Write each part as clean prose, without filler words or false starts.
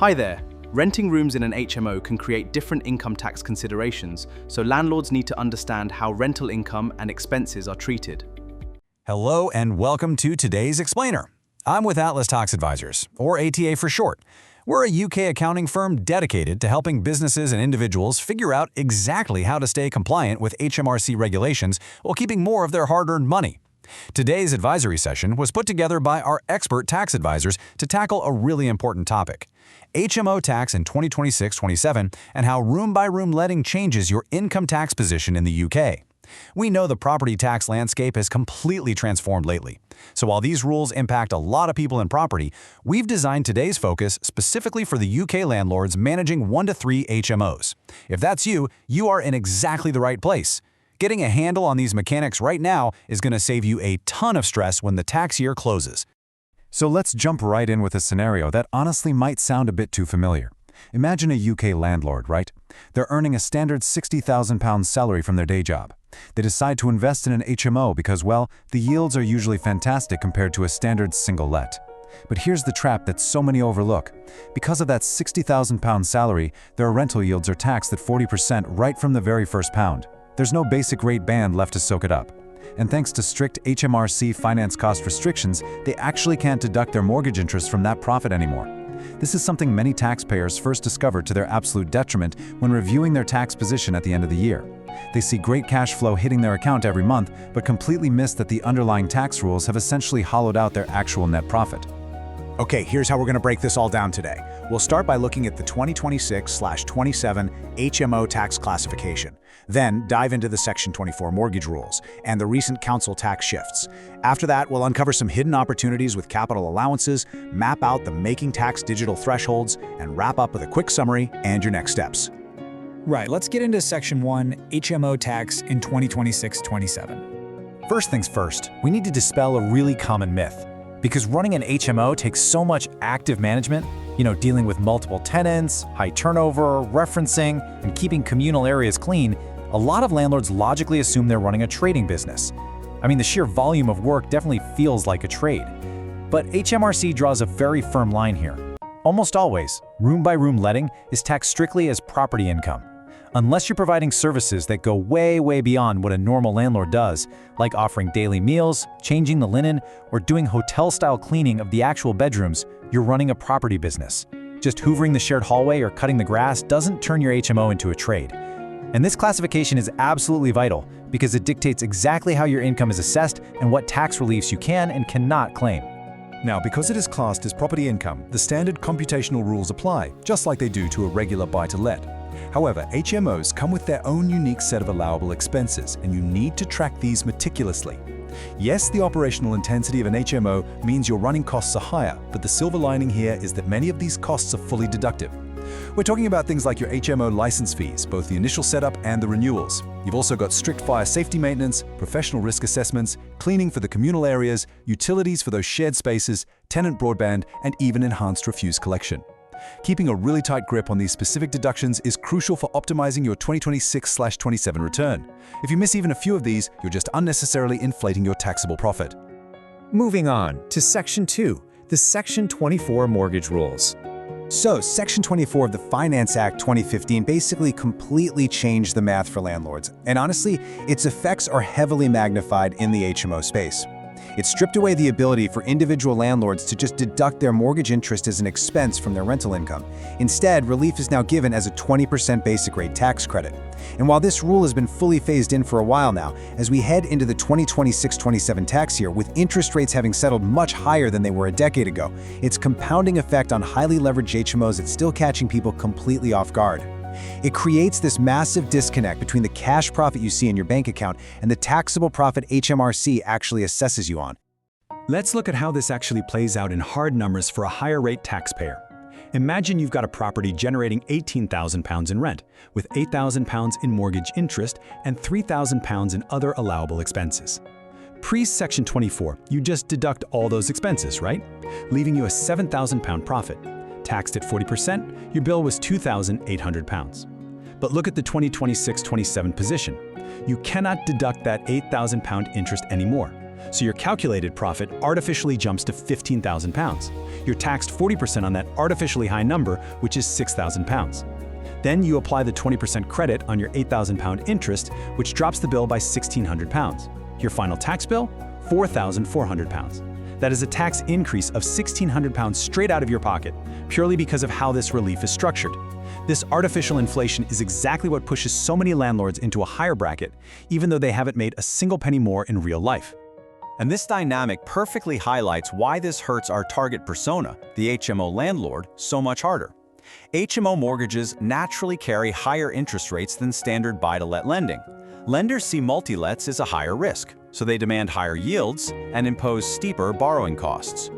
Hi there. Renting rooms in an HMO can create different income tax considerations, so landlords need to understand how rental income and expenses are treated. Hello and welcome to today's Explainer. I'm with Atlas Tax Advisors, or ATA for short. We're a UK accounting firm dedicated to helping businesses and individuals figure out exactly how to stay compliant with HMRC regulations while keeping more of their hard-earned money. Today's advisory session was put together by our expert tax advisors to tackle a really important topic: HMO tax in 2026-27 and how room-by-room letting changes your income tax position in the UK. We know the property tax landscape has completely transformed lately. So while these rules impact a lot of people in property, we've designed today's focus specifically for the UK landlords managing 1 to 3 HMOs. If that's you, you are in exactly the right place. Getting a handle on these mechanics right now is going to save you a ton of stress when the tax year closes. So let's jump right in with a scenario that honestly might sound a bit too familiar. Imagine a UK landlord, right? They're earning a standard £60,000 salary from their day job. They decide to invest in an HMO because, well, the yields are usually fantastic compared to a standard single let. But here's the trap that so many overlook. Because of that £60,000 salary, their rental yields are taxed at 40% right from the very first pound. There's no basic rate band left to soak it up. And thanks to strict HMRC finance cost restrictions, they actually can't deduct their mortgage interest from that profit anymore. This is something many taxpayers first discover to their absolute detriment when reviewing their tax position at the end of the year. They see great cash flow hitting their account every month, but completely miss that the underlying tax rules have essentially hollowed out their actual net profit. Okay, here's how we're going to break this all down today. We'll start by looking at the 2026/27 HMO tax classification. Then dive into the Section 24 mortgage rules and the recent council tax shifts. After that, we'll uncover some hidden opportunities with capital allowances, map out the making tax digital thresholds, and wrap up with a quick summary and your next steps. Right, let's get into Section 1, HMO tax in 2026-27. First things first, we need to dispel a really common myth. Because running an HMO takes so much active management, dealing with multiple tenants, high turnover, referencing, and keeping communal areas clean, a lot of landlords logically assume they're running a trading business. I mean, the sheer volume of work definitely feels like a trade. But HMRC draws a very firm line here. Almost always, room-by-room letting is taxed strictly as property income. Unless you're providing services that go way, way beyond what a normal landlord does, like offering daily meals, changing the linen, or doing hotel-style cleaning of the actual bedrooms, you're running a property business. Just hoovering the shared hallway or cutting the grass doesn't turn your HMO into a trade. And this classification is absolutely vital because it dictates exactly how your income is assessed and what tax reliefs you can and cannot claim. Now, because it is classed as property income, the standard computational rules apply, just like they do to a regular buy-to-let. However, HMOs come with their own unique set of allowable expenses, and you need to track these meticulously. Yes, the operational intensity of an HMO means your running costs are higher, but the silver lining here is that many of these costs are fully deductible. We're talking about things like your HMO license fees, both the initial setup and the renewals. You've also got strict fire safety maintenance, professional risk assessments, cleaning for the communal areas, utilities for those shared spaces, tenant broadband, and even enhanced refuse collection. Keeping a really tight grip on these specific deductions is crucial for optimizing your 2026/27 return. If you miss even a few of these, you're just unnecessarily inflating your taxable profit. Moving on to Section 2, the Section 24 mortgage rules. So, Section 24 of the Finance Act 2015 basically completely changed the math for landlords, and honestly, its effects are heavily magnified in the HMO space. It stripped away the ability for individual landlords to just deduct their mortgage interest as an expense from their rental income. Instead, relief is now given as a 20% basic rate tax credit. And while this rule has been fully phased in for a while now, as we head into the 2026-27 tax year with interest rates having settled much higher than they were a decade ago, its compounding effect on highly leveraged HMOs is still catching people completely off guard. It creates this massive disconnect between the cash profit you see in your bank account and the taxable profit HMRC actually assesses you on. Let's look at how this actually plays out in hard numbers for a higher rate taxpayer. Imagine you've got a property generating £18,000 in rent, with £8,000 in mortgage interest and £3,000 in other allowable expenses. Pre-Section 24, you just deduct all those expenses, right? Leaving you a £7,000 profit. Taxed at 40%, your bill was £2,800. But look at the 2026-27 position. You cannot deduct that £8,000 interest anymore. So your calculated profit artificially jumps to £15,000. You're taxed 40% on that artificially high number, which is £6,000. Then you apply the 20% credit on your £8,000 interest, which drops the bill by £1,600. Your final tax bill? £4,400. That is a tax increase of £1,600 straight out of your pocket, purely because of how this relief is structured. This artificial inflation is exactly what pushes so many landlords into a higher bracket, even though they haven't made a single penny more in real life. And this dynamic perfectly highlights why this hurts our target persona, the HMO landlord, so much harder. HMO mortgages naturally carry higher interest rates than standard buy-to-let lending. Lenders see multi-lets as a higher risk, so they demand higher yields and impose steeper borrowing costs.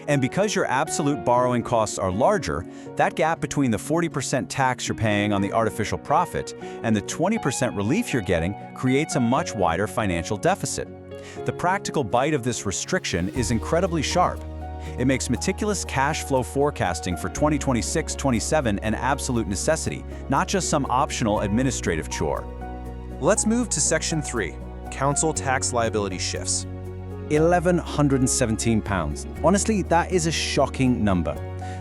And because your absolute borrowing costs are larger, that gap between the 40% tax you're paying on the artificial profit and the 20% relief you're getting creates a much wider financial deficit. The practical bite of this restriction is incredibly sharp. It makes meticulous cash flow forecasting for 2026-27 an absolute necessity, not just some optional administrative chore. Let's move to Section 3, Council Tax Liability Shifts. £1,117. Honestly, that is a shocking number.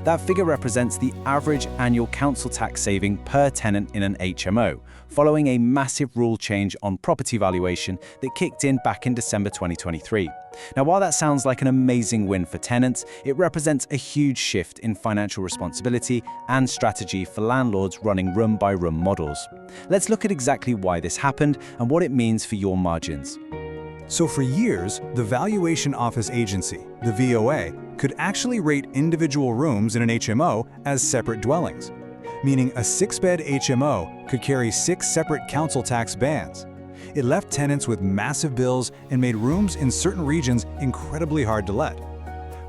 That figure represents the average annual council tax saving per tenant in an HMO, following a massive rule change on property valuation that kicked in back in December 2023. Now, while that sounds like an amazing win for tenants, it represents a huge shift in financial responsibility and strategy for landlords running room-by-room models. Let's look at exactly why this happened and what it means for your margins. So for years, the Valuation Office Agency, the VOA, could actually rate individual rooms in an HMO as separate dwellings, meaning a 6-bed HMO could carry 6 separate council tax bands. It left tenants with massive bills and made rooms in certain regions incredibly hard to let.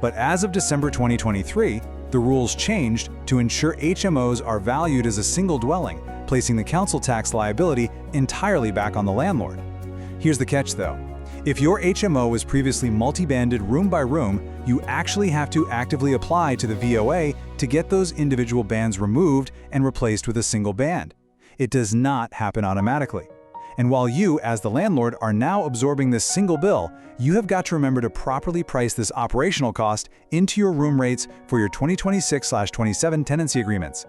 But as of December 2023, the rules changed to ensure HMOs are valued as a single dwelling, placing the council tax liability entirely back on the landlord. Here's the catch though. If your HMO was previously multi-banded room by room, you actually have to actively apply to the VOA to get those individual bands removed and replaced with a single band. It does not happen automatically. And while you, as the landlord, are now absorbing this single bill, you have got to remember to properly price this operational cost into your room rates for your 2026/27 tenancy agreements.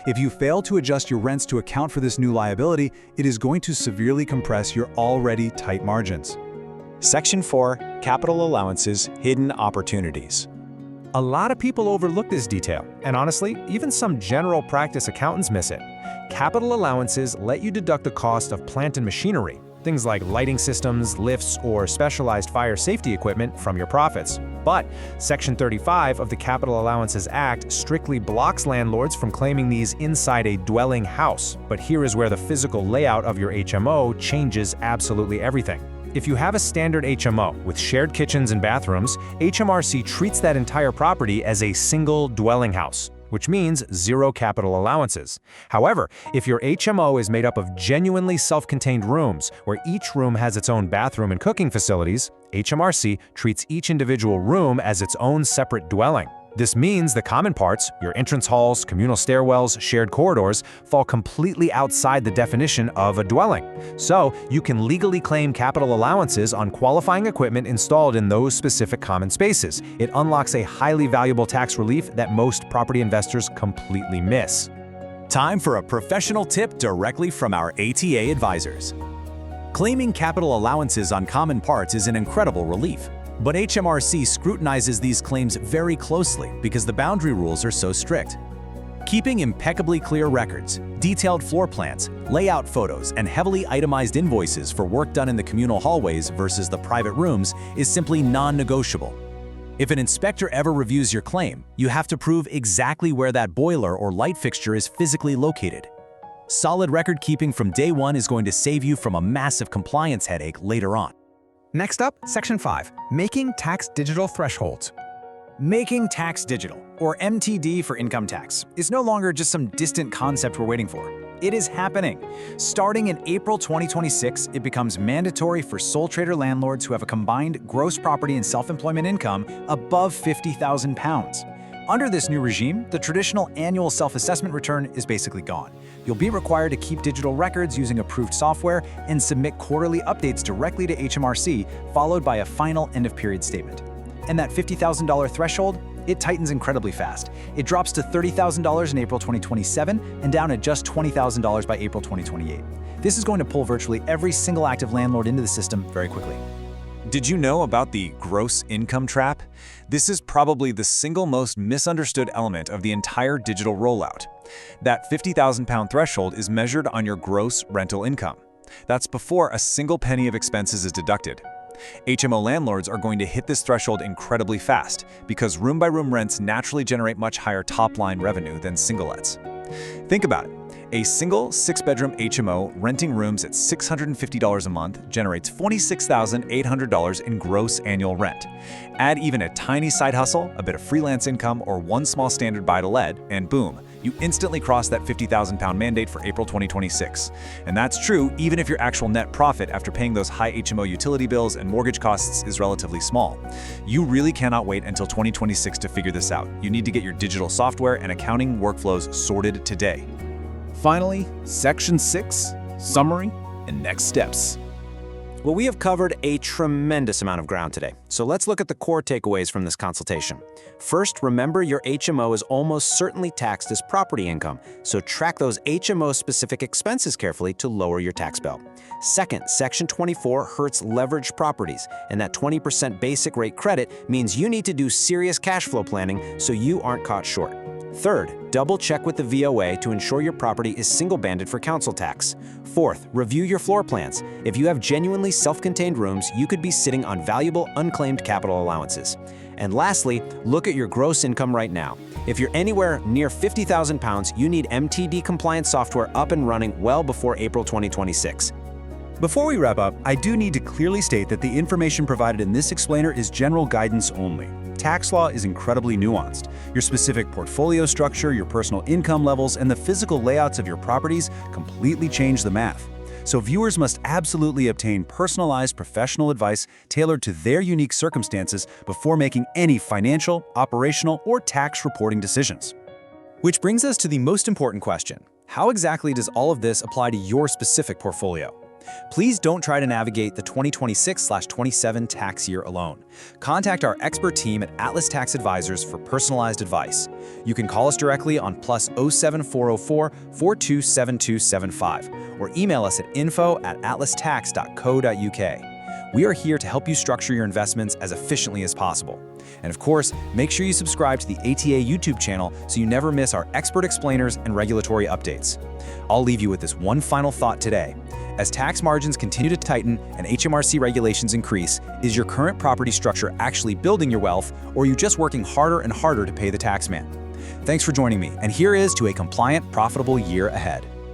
If you fail to adjust your rents to account for this new liability, it is going to severely compress your already tight margins. Section 4, Capital Allowances, Hidden Opportunities. A lot of people overlook this detail, and honestly, even some general practice accountants miss it. Capital allowances let you deduct the cost of plant and machinery, things like lighting systems, lifts, or specialized fire safety equipment, from your profits. But Section 35 of the Capital Allowances Act strictly blocks landlords from claiming these inside a dwelling house. But here is where the physical layout of your HMO changes absolutely everything. If you have a standard HMO with shared kitchens and bathrooms, HMRC treats that entire property as a single dwelling house, which means zero capital allowances. However, if your HMO is made up of genuinely self-contained rooms, where each room has its own bathroom and cooking facilities, HMRC treats each individual room as its own separate dwelling. This means the common parts, your entrance halls, communal stairwells, shared corridors, fall completely outside the definition of a dwelling. So, you can legally claim capital allowances on qualifying equipment installed in those specific common spaces. It unlocks a highly valuable tax relief that most property investors completely miss. Time for a professional tip directly from our ATA advisors. Claiming capital allowances on common parts is an incredible relief. But HMRC scrutinizes these claims very closely because the boundary rules are so strict. Keeping impeccably clear records, detailed floor plans, layout photos, and heavily itemized invoices for work done in the communal hallways versus the private rooms is simply non-negotiable. If an inspector ever reviews your claim, you have to prove exactly where that boiler or light fixture is physically located. Solid record keeping from day one is going to save you from a massive compliance headache later on. Next up, Section 5, Making Tax Digital Thresholds. Making tax digital, or MTD for income tax, is no longer just some distant concept we're waiting for. It is happening. Starting in April 2026, it becomes mandatory for sole trader landlords who have a combined gross property and self-employment income above £50,000. Under this new regime, the traditional annual self-assessment return is basically gone. You'll be required to keep digital records using approved software and submit quarterly updates directly to HMRC, followed by a final end-of-period statement. And that $50,000 threshold, it tightens incredibly fast. It drops to $30,000 in April 2027 and down to just $20,000 by April 2028. This is going to pull virtually every single active landlord into the system very quickly. Did you know about the gross income trap? This is probably the single most misunderstood element of the entire digital rollout. That £50,000 threshold is measured on your gross rental income. That's before a single penny of expenses is deducted. HMO landlords are going to hit this threshold incredibly fast because room-by-room rents naturally generate much higher top-line revenue than single-lets. Think about it. A single 6-bedroom HMO renting rooms at $650 a month generates $26,800 in gross annual rent. Add even a tiny side hustle, a bit of freelance income, or one small standard buy-to-let, and boom, you instantly cross that £50,000 mandate for April 2026. And that's true even if your actual net profit after paying those high HMO utility bills and mortgage costs is relatively small. You really cannot wait until 2026 to figure this out. You need to get your digital software and accounting workflows sorted today. Finally, Section 6, Summary and Next Steps. Well, we have covered a tremendous amount of ground today, so let's look at the core takeaways from this consultation. First, remember your HMO is almost certainly taxed as property income, so track those HMO-specific expenses carefully to lower your tax bill. Second, Section 24 hurts leveraged properties, and that 20% basic rate credit means you need to do serious cash flow planning so you aren't caught short. Third, double-check with the VOA to ensure your property is single-banded for council tax. Fourth, review your floor plans. If you have genuinely self-contained rooms, you could be sitting on valuable unclaimed capital allowances. And lastly, look at your gross income right now. If you're anywhere near £50,000, you need MTD-compliant software up and running well before April 2026. Before we wrap up, I do need to clearly state that the information provided in this explainer is general guidance only. Tax law is incredibly nuanced. Your specific portfolio structure, your personal income levels, and the physical layouts of your properties completely change the math. So viewers must absolutely obtain personalized professional advice tailored to their unique circumstances before making any financial, operational, or tax reporting decisions. Which brings us to the most important question. How exactly does all of this apply to your specific portfolio? Please don't try to navigate the 2026/27 tax year alone. Contact our expert team at Atlas Tax Advisors for personalized advice. You can call us directly on +07404 427275 or email us at info@atlastax.co.uk. We are here to help you structure your investments as efficiently as possible. And of course, make sure you subscribe to the ATA YouTube channel so you never miss our expert explainers and regulatory updates. I'll leave you with this one final thought today. As tax margins continue to tighten and HMRC regulations increase, is your current property structure actually building your wealth, or are you just working harder and harder to pay the tax man? Thanks for joining me, and here is to a compliant, profitable year ahead.